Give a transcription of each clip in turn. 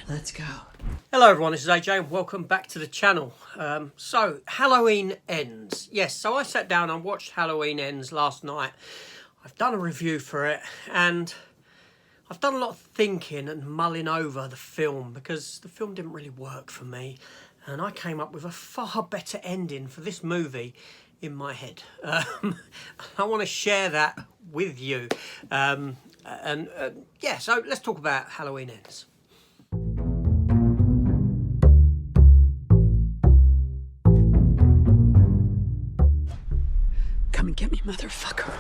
Let's go. Hello everyone, this is AJ and welcome back to the channel. So, Halloween Ends. Yes, so I sat down and watched Halloween Ends last night. I've done a review for it and I've done a lot of thinking and mulling over the film because the film didn't really work for me. And I came up with a far better ending for this movie in my head. I want to share that with you. Yeah, so let's talk about Halloween Ends. Come and get me, motherfucker.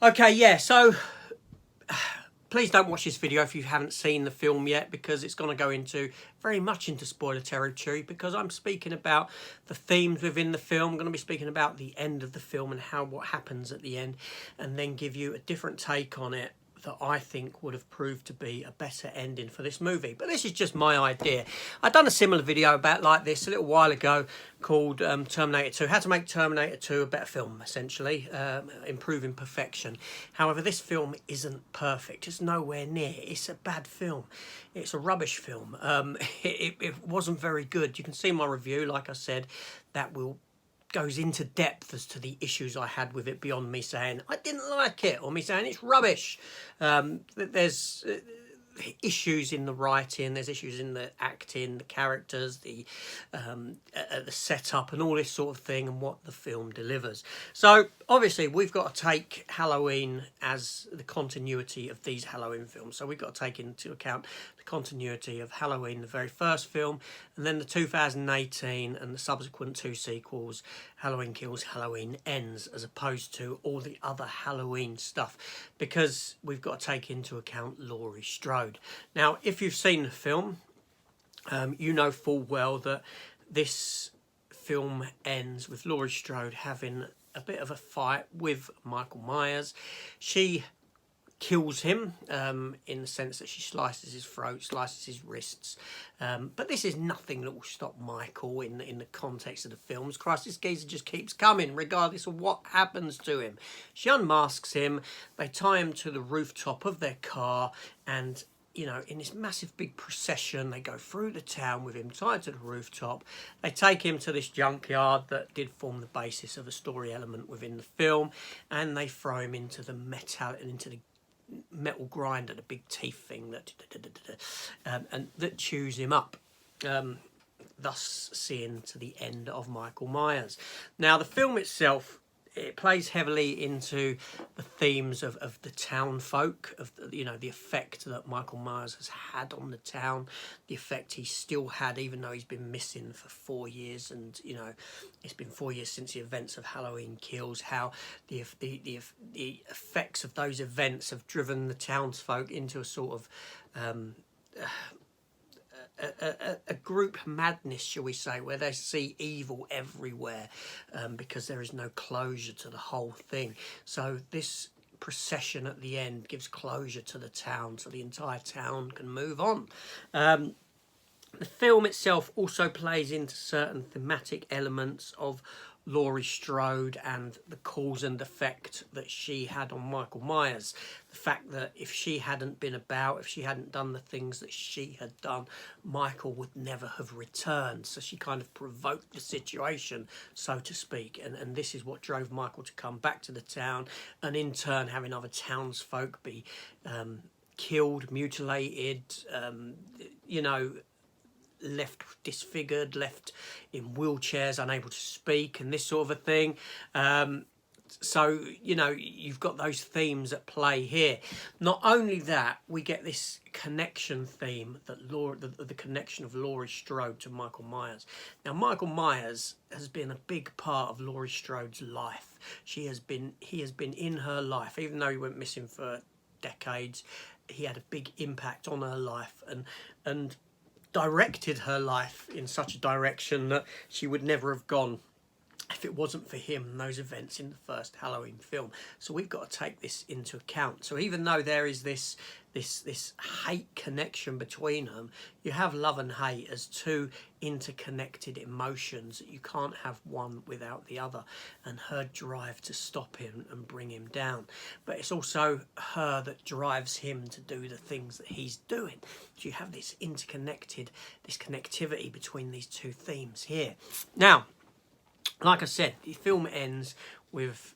Okay, yeah, so please don't watch this video if you haven't seen the film yet, because it's going to go into very much into spoiler territory, because I'm speaking about the themes within the film. I'm going to be speaking about the end of the film and what happens at the end, and then give you a different take on it that I think would have proved to be a better ending for this movie. But this is just my idea. I've done a similar video about like this a little while ago called Terminator 2. How to make Terminator 2 a better film, essentially. Improving perfection. However, this film isn't perfect. It's nowhere near. It's a bad film. It's a rubbish film. It wasn't very good. You can see my review, like I said, that goes into depth as to the issues I had with it beyond me saying I didn't like it or me saying it's rubbish. There's issues in the writing, there's issues in the acting, the characters, the setup and all this sort of thing and what the film delivers. So obviously we've got to take Halloween as the continuity of these Halloween films. So we've got to take into account the continuity of Halloween, the very first film, and then the 2018 and the subsequent two sequels, Halloween Kills, Halloween Ends, as opposed to all the other Halloween stuff, because we've got to take into account Laurie Strode. Now, if you've seen the film, you know full well that this film ends with Laurie Strode having a bit of a fight with Michael Myers. She kills him in the sense that she slices his throat, slices his wrists. But this is nothing that will stop Michael in the context of the films. Christ, this geezer just keeps coming regardless of what happens to him. She unmasks him, they tie him to the rooftop of their car, and you know, in this massive big procession, they go through the town with him tied to the rooftop. They take him to this junkyard that did form the basis of a story element within the film, and they throw him into the metal grinder, the big teeth thing and that chews him up, thus seeing to the end of Michael Myers. Now, the film itself, it plays heavily into the themes of the town folk, of the effect that Michael Myers has had on the town, the effect he still had even though he's been missing for 4 years, and it's been 4 years since the events of Halloween Kills. How the effects of those events have driven the townsfolk into a sort of a group madness, shall we say, where they see evil everywhere, because there is no closure to the whole thing. So this procession at the end gives closure to the town, so the entire town can move on. The film itself also plays into certain thematic elements of Laurie Strode and the cause and effect that she had on Michael Myers. The fact that if she hadn't been about, if she hadn't done the things that she had done, Michael would never have returned. So she kind of provoked the situation, so to speak. And this is what drove Michael to come back to the town, and in turn having other townsfolk be killed, mutilated, left disfigured, left in wheelchairs, unable to speak, and this sort of a thing. So, you've got those themes at play here. Not only that, we get this connection theme, that the connection of Laurie Strode to Michael Myers. Now, Michael Myers has been a big part of Laurie Strode's life. He has been in her life, even though he went missing for decades. He had a big impact on her life and directed her life in such a direction that she would never have gone if it wasn't for him and those events in the first Halloween film. So we've got to take this into account. So even though there is this hate connection between them, you have love and hate as two interconnected emotions that you can't have one without the other, and her drive to stop him and bring him down. But it's also her that drives him to do the things that he's doing. So you have this connectivity between these two themes here. Now, like I said, the film ends with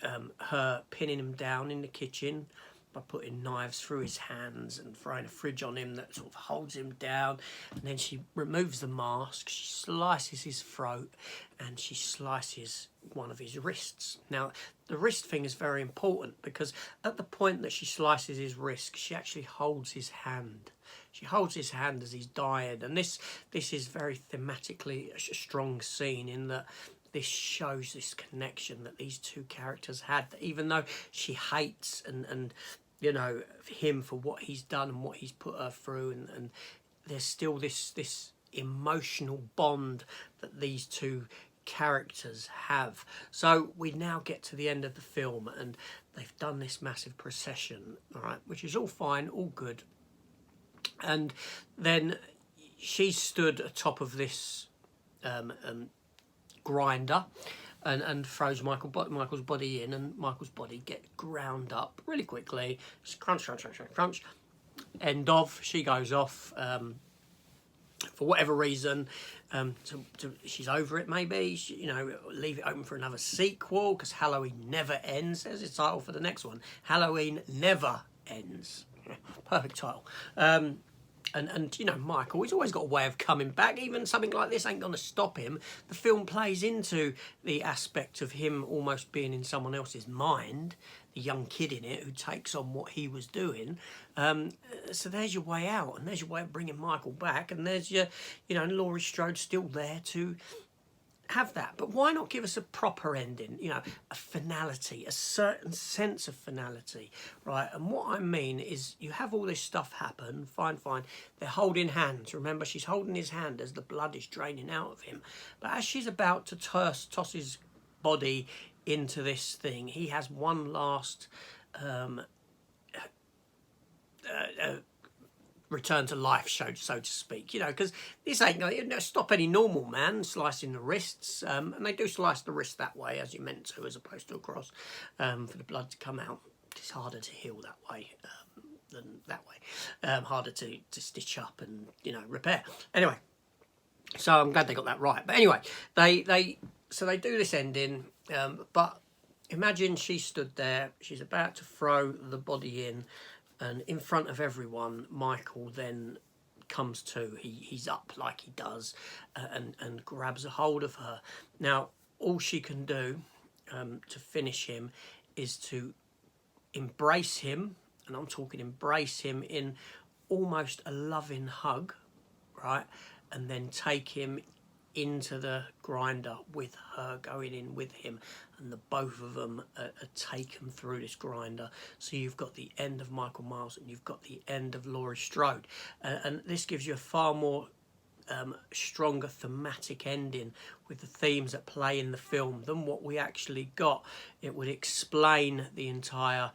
her pinning him down in the kitchen by putting knives through his hands and throwing a fridge on him that sort of holds him down. And then she removes the mask, she slices his throat, and she slices one of his wrists. Now, the wrist thing is very important because at the point that she slices his wrist, she actually holds his hand. She holds his hand as he's dying, and this is very thematically a strong scene in that this shows this connection that these two characters had. That even though she hates and you know him for what he's done and what he's put her through, and there's still this emotional bond that these two characters have. So we now get to the end of the film, and they've done this massive procession, all right, which is all fine, all good. And then she stood atop of this grinder and throws Michael's body in, and Michael's body gets ground up really quickly. Just crunch, crunch, crunch, crunch, crunch. End of. She goes off for whatever reason. She's over it, maybe. Leave it open for another sequel, because Halloween never ends. There's the title for the next one. Halloween never ends. Perfect title. And Michael, he's always got a way of coming back. Even something like this ain't going to stop him. The film plays into the aspect of him almost being in someone else's mind, the young kid in it who takes on what he was doing. So there's your way out, and there's your way of bringing Michael back, and there's your, Laurie Strode still there to have that. But why not give us a proper ending, a finality, a certain sense of finality, right? And what I mean is, you have all this stuff happen, fine, they're holding hands. Remember, she's holding his hand as the blood is draining out of him. But as she's about to toss his body into this thing, he has one last return to life, so to speak, because this ain't going to stop any normal man slicing the wrists, and they do slice the wrist that way, as you meant to, as opposed to across, for the blood to come out. It's harder to heal that way than that way, harder to stitch up and repair. Anyway, so I'm glad they got that right. But anyway, they do this ending, but imagine she stood there, she's about to throw the body in, and in front of everyone, Michael then comes to. He's up like he does, and grabs a hold of her. Now, all she can do to finish him is to embrace him, and I'm talking embrace him in almost a loving hug, right? And then take him into the grinder with her going in with him, and the both of them are taken through this grinder. So you've got the end of Michael Myers and you've got the end of Laurie Strode, and this gives you a far more stronger thematic ending with the themes that play in the film than what we actually got. It would explain the entire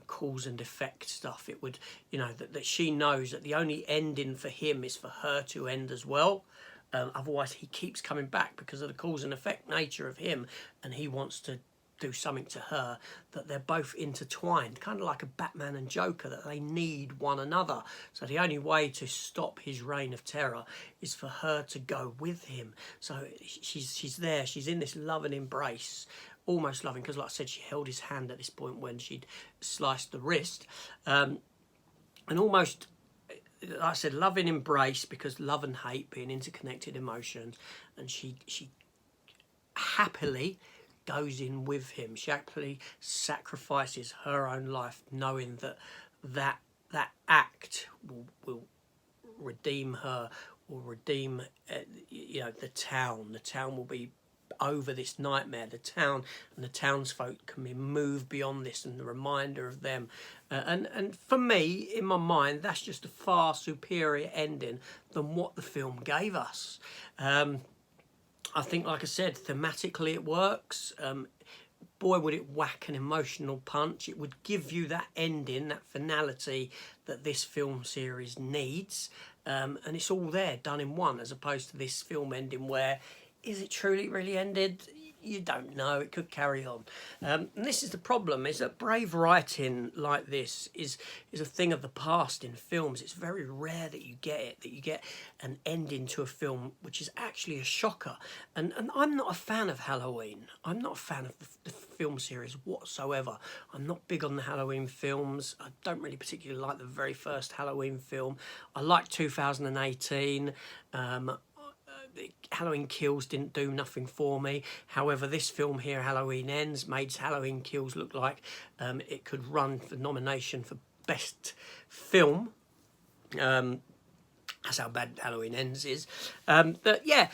cause and effect stuff. It would, that she knows that the only ending for him is for her to end as well. Otherwise, he keeps coming back because of the cause and effect nature of him, and he wants to do something to her, that they're both intertwined, kind of like a Batman and Joker, that they need one another. So the only way to stop his reign of terror is for her to go with him. So she's there, she's in this loving embrace, almost loving, because like I said, she held his hand at this point when she'd sliced the wrist, and almost, like I said, loving embrace, because love and hate being interconnected emotions, and she happily goes in with him. She happily sacrifices her own life, knowing that act will redeem her, will redeem the town. The town will be over this nightmare. The town and the townsfolk can be moved beyond this, and the reminder of them. And for me, in my mind, that's just a far superior ending than what the film gave us. I think, like I said, thematically it works. Boy, would it whack an emotional punch. It would give you that ending, that finality that this film series needs. And it's all there, done in one, as opposed to this film ending where, is it truly really ended? You don't know. It could carry on. And this is the problem, is that brave writing like this is a thing of the past in films. It's very rare that you get it, that you get an ending to a film which is actually a shocker. And I'm not a fan of Halloween. I'm not a fan of the film series whatsoever. I'm not big on the Halloween films. I don't really particularly like the very first Halloween film. I like 2018. Halloween Kills didn't do nothing for me. However, this film here, Halloween Ends, made Halloween Kills look like it could run for nomination for Best Film. That's how bad Halloween Ends is. But yeah,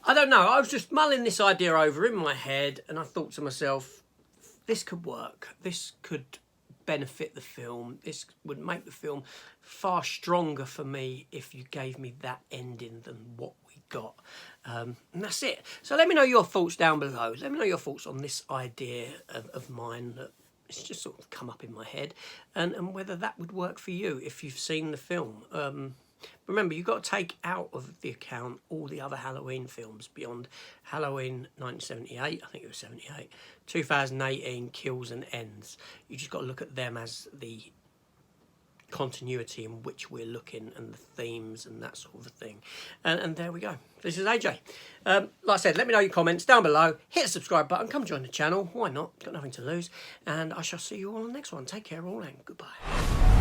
I don't know. I was just mulling this idea over in my head, and I thought to myself, this could work. This could benefit the film. This would make the film far stronger for me if you gave me that ending than what we got. And that's it. So let me know your thoughts down below. Let me know your thoughts on this idea of mine that it's just sort of come up in my head, and whether that would work for you if you've seen the film. Remember, you've got to take out of the account all the other Halloween films beyond Halloween 1978, I think it was 78, 2018, Kills and Ends. You just got to look at them as the continuity in which we're looking and the themes and that sort of thing. And there we go. This is AJ. Like I said, let me know your comments down below. Hit the subscribe button. Come join the channel. Why not? Got nothing to lose. And I shall see you all on the next one. Take care all and goodbye.